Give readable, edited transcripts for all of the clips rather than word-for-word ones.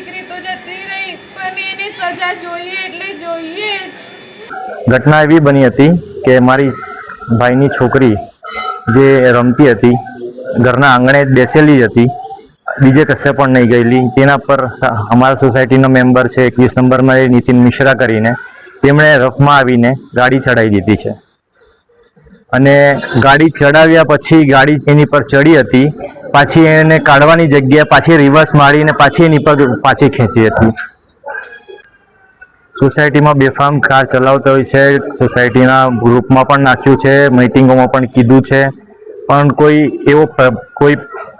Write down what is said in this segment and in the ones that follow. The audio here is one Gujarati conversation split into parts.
દીકરી તો જતી રહી, પણ એની સજા જોઈએ એટલે જોઈએ જ. ઘટના એવી બની હતી કે મારી ભાઈની છોકરી જે રમતી હતી, ઘરના આંગણે બેસેલી હતી, બીજે કશે પણ નહીં ગયેલી. તેના પર અમારા સોસાયટીનો મેમ્બર છે 21 નંબરમાં એ નીતિન મિશ્રા કરીને, તેમણે રફમાં આવીને ગાડી ચડાવી દીધી છે. અને ગાડી ચડાવ્યા પછી ગાડી એની પર ચડી હતી, પાછી એને કાઢવાની જગ્યાએ પાછી રિવર્સ મારીને પાછી એની પર પાછી ખેંચી હતી. સોસાયટીમાં બેફામ કાર ચલાવતા હોય છે, સોસાયટીના ગ્રુપમાં પણ નાખ્યું છે, મીટિંગોમાં પણ કીધું છે, પણ કોઈ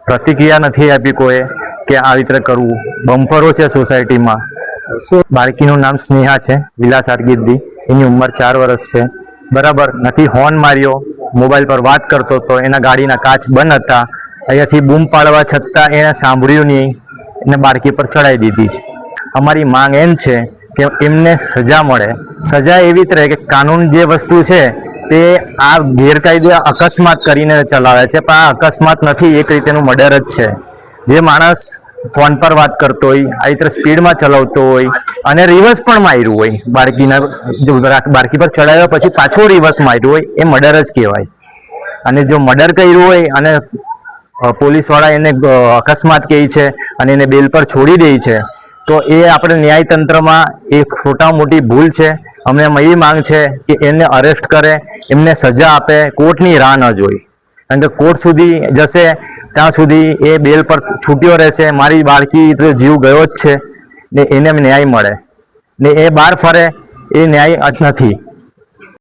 પ્રતિક્રિયા નથી આપી કોઈ કે આવી રીતે કરવું. બમ્પરો છે સોસાયટીમાં. બાળકીનું નામ સ્નેહા છે, વિલાસ આરગીદી, એની ઉંમર 4 વર્ષ છે. બરાબર નથી હોર્ન માર્યો, મોબાઈલ પર વાત કરતો હતો, એના ગાડીના કાચ બંધ હતા, અહીંયાથી બૂમ પાડવા છતાં એને સાંભળ્યું નહીં, એને બાળકી પર ચડાવી દીધી છે. અમારી માંગ એમ છે કે એમને સજા મળે. સજા એવી જ રહે કે કાનૂન જે વસ્તુ છે તે આ ગેરકાયદે અકસ્માત કરીને ચલાવે છે, પણ આ અકસ્માત નથી, એક રીતેનું મર્ડર જ છે. જે માણસ ફોન પર વાત કરતો હોય, આવી રીતે સ્પીડમાં ચલાવતો હોય અને રિવર્સ પણ માર્યું હોય, બાળકી પર ચડાવ્યા પછી પાછું રિવર્સ માર્યું હોય, એ મર્ડર જ કહેવાય. અને જો મર્ડર કર્યું હોય અને પોલીસવાળા એને અકસ્માત કહે છે અને એને બેલ પર છોડી દે છે, તો એ આપણે ન્યાયતંત્રમાં એક છોટા મોટી ભૂલ છે. અમને એવી માંગ છે કે એને અરેસ્ટ કરે, એમને સજા આપે, કોર્ટની રાહ ન જોઈ. કારણ કે કોર્ટ સુધી જશે ત્યાં સુધી એ બેલ પર છૂટ્યો રહેશે. મારી બાળકી તો જીવ ગયો જ છે ને, એને ન્યાય મળે ને એ બહાર ફરે એ ન્યાય નથી.